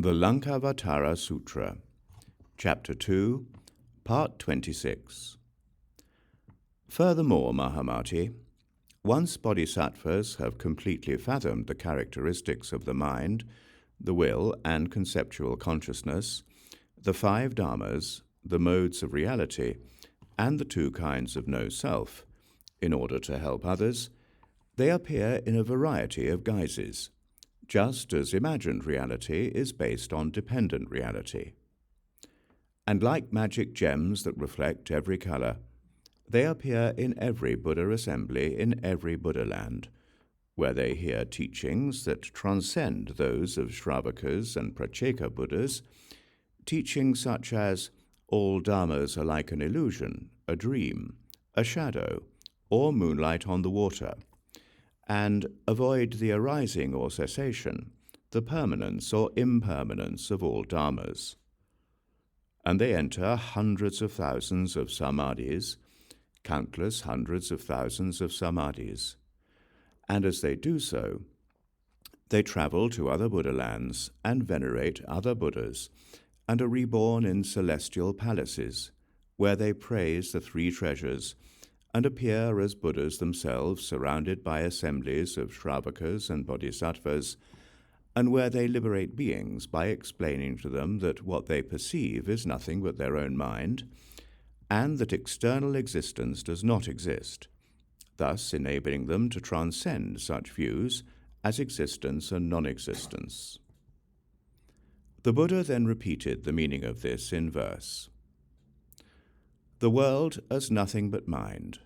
The Laṅkāvatāra Sūtra, Chapter 2, Part 26. Furthermore, Mahāmati, once bodhisattvas have completely fathomed the characteristics of the mind, the will, and conceptual consciousness, the five dharmas, the modes of reality, and the two kinds of no-self, in order to help others, they appear in a variety of guises, just as imagined reality is based on dependent reality. And like magic gems that reflect every color, they appear in every Buddha assembly in every Buddha land, where they hear teachings that transcend those of Shravakas and Pratyeka Buddhas, teachings such as all dharmas are like an illusion, a dream, a shadow, or moonlight on the water, and avoid the arising or cessation, the permanence or impermanence of all dharmas. And they enter hundreds of thousands of samadhis, countless hundreds of thousands of samadhis, and as they do so, they travel to other Buddha lands and venerate other Buddhas, and are reborn in celestial palaces, where they praise the three treasures, and appear as Buddhas themselves surrounded by assemblies of Shravakas and Bodhisattvas, and where they liberate beings by explaining to them that what they perceive is nothing but their own mind, and that external existence does not exist, thus enabling them to transcend such views as existence and non-existence. The Buddha then repeated the meaning of this in verse. The world as nothing but mind.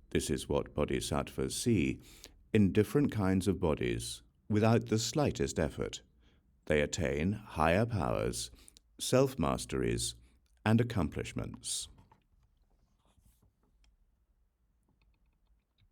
This is what bodhisattvas see in different kinds of bodies without the slightest effort. They attain higher powers, self-masteries, and accomplishments.